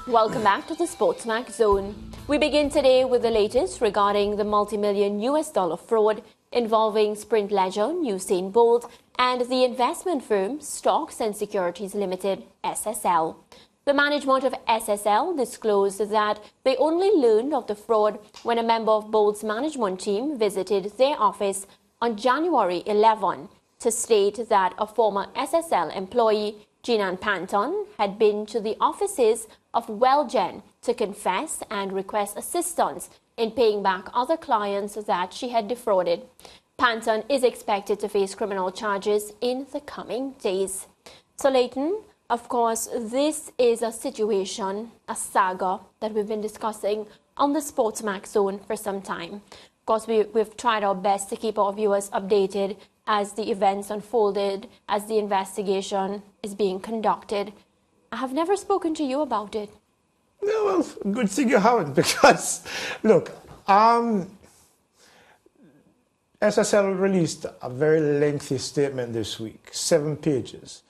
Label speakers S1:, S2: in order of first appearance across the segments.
S1: Welcome back to the SportsMax Zone. We begin today with the latest regarding the multi-million US dollar fraud involving sprint legend Usain Bolt and the investment firm Stocks and Securities Limited, SSL. The management of SSL disclosed that they only learned of the fraud when a member of Bolt's management team visited their office on January 11 to state that a former SSL employee, Jinan Panton, had been to the offices of Wellgen to confess and request assistance in paying back other clients that she had defrauded. Panton is expected to face criminal charges in the coming days. So, Leighton, of course, this is a situation, a saga that we've been discussing on the SportsMax Zone for some time. Of course, we've tried our best to keep our viewers updated as the events unfolded, as the investigation is being conducted. I have never spoken to you about it.
S2: No, well, good thing you haven't, because, look, SSL released a very lengthy statement this week, 7 pages.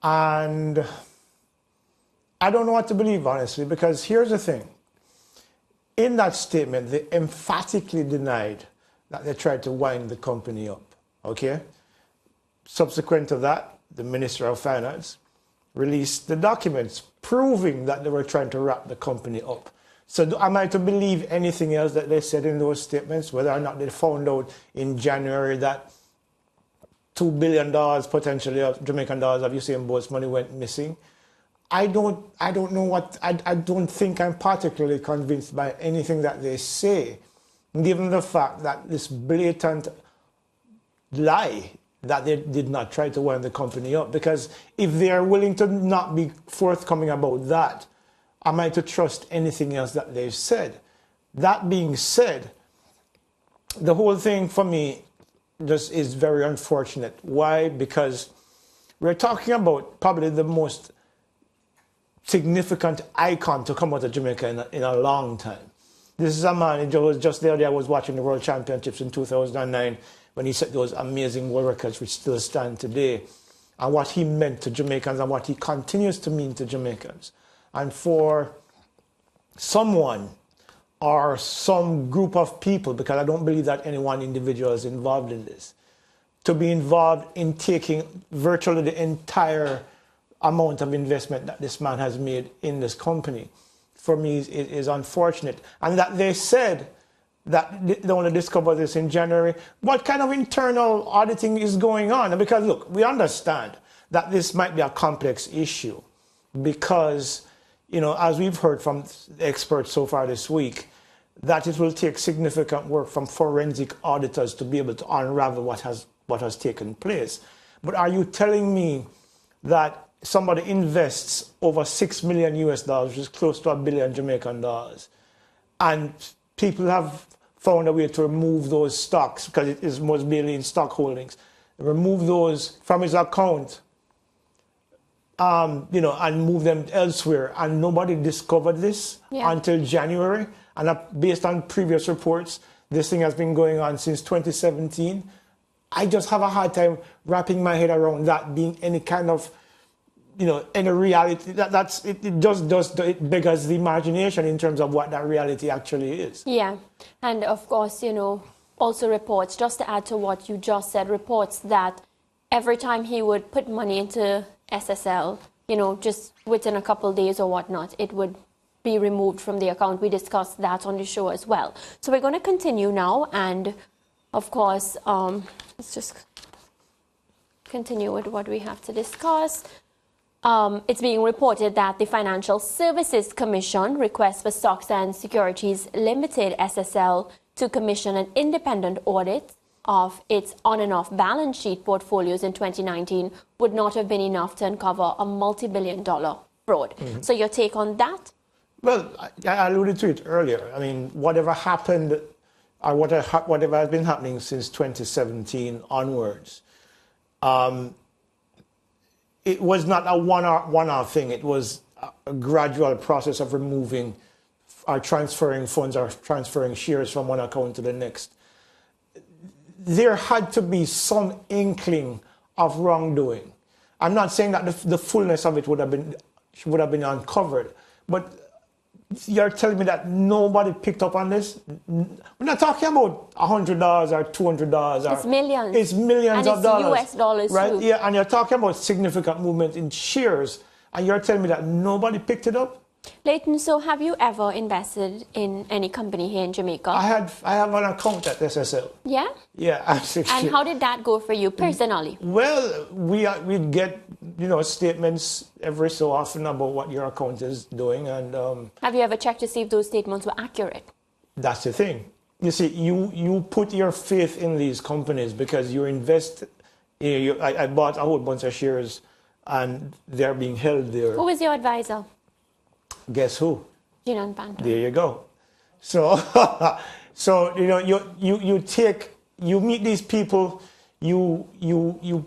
S2: And I don't know what to believe, honestly, because here's the thing. In that statement, they emphatically denied that they tried to wind the company up, okay? Subsequent to that, the Minister of Finance released the documents proving that they were trying to wrap the company up. So am I to believe anything else that they said in those statements, whether or not they found out in January that $2 billion potentially of Jamaican dollars of Usain Bolt's money went missing? I don't know what, I don't think I'm particularly convinced by anything that they say, given the fact that this blatant lie that they did not try to wind the company up. Because if they are willing to not be forthcoming about that, am I to trust anything else that they've said? That being said, the whole thing for me just is very unfortunate. Why? Because we're talking about probably the most significant icon to come out of Jamaica in a long time. This is a man, it was just the other day I was watching the World Championships in 2009 when he set those amazing world records which still stand today, and what he meant to Jamaicans and what he continues to mean to Jamaicans. And for someone or some group of people, because I don't believe that any one individual is involved in this, to be involved in taking virtually the entire amount of investment that this man has made in this company, for me is unfortunate. And that they said that they only discovered this in January. What kind of internal auditing is going on? Because look, we understand that this might be a complex issue because, you know, as we've heard from experts so far this week, that it will take significant work from forensic auditors to be able to unravel what has taken place. But are you telling me that somebody invests over $6 million US, which is close to $1 billion Jamaican dollars, and people have found a way to remove those stocks, because it is most mainly in stock holdings, remove those from his account, you know, and move them elsewhere, and nobody discovered this until January? And based on previous reports, this thing has been going on since 2017. I just have a hard time wrapping my head around that being any kind of, you know, any reality. It beggars the imagination in terms of what that reality actually is. Yeah, and of course, you know, also reports, just to add to what you just said, reports that every time he would put money into SSL, you know, just within a couple of days or whatnot, it would be removed from the account. We discussed that on the show as well. So we're going to continue now, and of course, let's just continue with what we have to discuss. It's being reported that the Financial Services Commission requests for Stocks and Securities Limited, SSL, to commission an independent audit of its on and off balance sheet portfolios in 2019 would not have been enough to uncover a multi-billion-dollar fraud. Mm-hmm. So your take on that? Well, I alluded to it earlier. I mean, whatever happened, or whatever has been happening since 2017 onwards, it was not a one-off thing. It was a gradual process of removing or transferring funds or transferring shares from one account to the next. There had to be some inkling of wrongdoing. I'm not saying that the fullness of it would have been uncovered, But you're telling me that nobody picked up on this? We're not talking about $100 or $200.
S1: It's millions.
S2: It's millions of dollars.
S1: And it's US dollars
S2: right?
S1: too.
S2: Yeah, and you're talking about significant movement in shares, and you're telling me that nobody picked it up?
S1: Leighton, so have you ever invested in any company here in Jamaica?
S2: I have an account at SSL.
S1: Yeah?
S2: Yeah, absolutely.
S1: And how did that go for you personally?
S2: Well, we get statements every so often about what your account is doing, and
S1: Have you ever checked to see if those statements were accurate?
S2: that's the thing. You see, you put your faith in these companies because you invest. I bought a whole bunch of shares, and they're being held there.
S1: Who was your advisor?
S2: Guess who?
S1: Jinan Panta.
S2: There you go. So, so you meet these people, you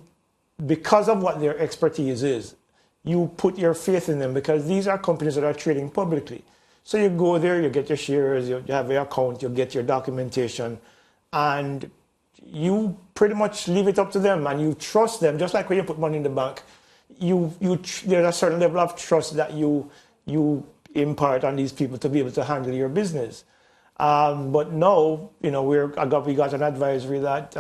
S2: because of what their expertise is, you put your faith in them because these are companies that are trading publicly. So you go there, you get your shares, you have your account, you get your documentation, and you pretty much leave it up to them, and you trust them, just like when you put money in the bank. There's a certain level of trust that you impart on these people to be able to handle your business. But no, we got an advisory that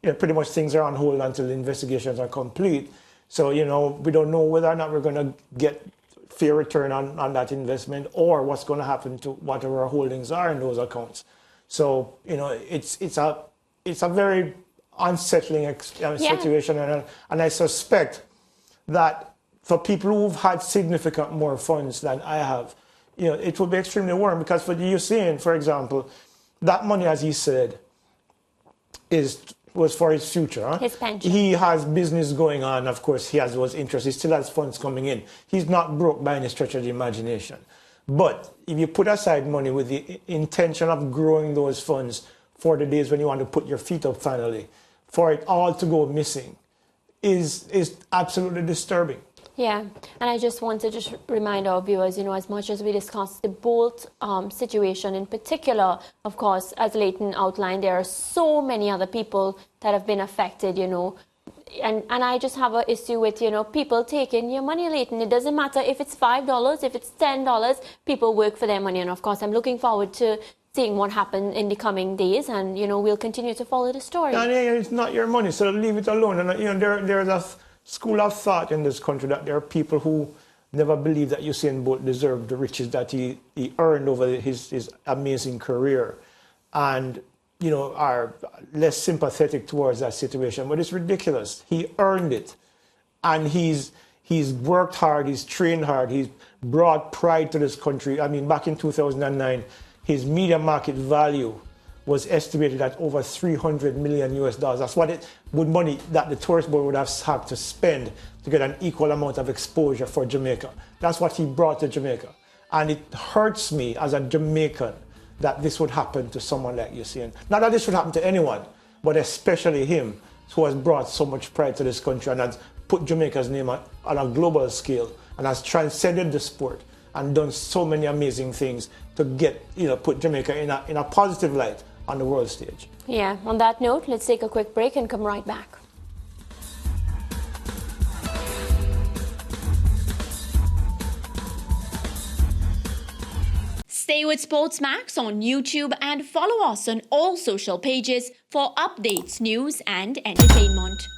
S2: pretty much things are on hold until the investigations are complete. So we don't know whether or not we're going to get fair return on that investment, or what's going to happen to whatever our holdings are in those accounts. So it's a very unsettling situation, and I suspect that for people who've had significant more funds than I have, it will be extremely worrying, because for the Usain, for example, that money, as he said, was for his future. Huh?
S1: His pension.
S2: He has business going on. Of course, he has those interests. He still has funds coming in. He's not broke by any stretch of the imagination. But if you put aside money with the intention of growing those funds for the days when you want to put your feet up finally, for it all to go missing is absolutely disturbing.
S1: Yeah, and I just want to remind our viewers, as much as we discussed the Bolt situation in particular, of course, as Leighton outlined, there are so many other people that have been affected, and I just have an issue with, people taking your money, Leighton. It doesn't matter if it's $5, if it's $10, people work for their money. And of course, I'm looking forward to seeing what happens in the coming days, and, we'll continue to follow the story.
S2: And it's not your money, so leave it alone. And, there's a school of thought in this country that there are people who never believed that Usain Bolt deserved the riches that he earned over his amazing career, and are less sympathetic towards that situation. But it's ridiculous. He earned it, and he's worked hard, he's trained hard, he's brought pride to this country. I mean, back in 2009, his media market value was estimated at over $300 million US. That's money that the tourist board would have had to spend to get an equal amount of exposure for Jamaica. That's what he brought to Jamaica. And it hurts me as a Jamaican that this would happen to someone like Usain. Not that this would happen to anyone, but especially him, who has brought so much pride to this country and has put Jamaica's name on a global scale and has transcended the sport and done so many amazing things to get, put Jamaica in a positive light on the world stage.
S1: Yeah, on that note, let's take a quick break and come right back. Stay with SportsMax on YouTube and follow us on all social pages for updates, news and entertainment.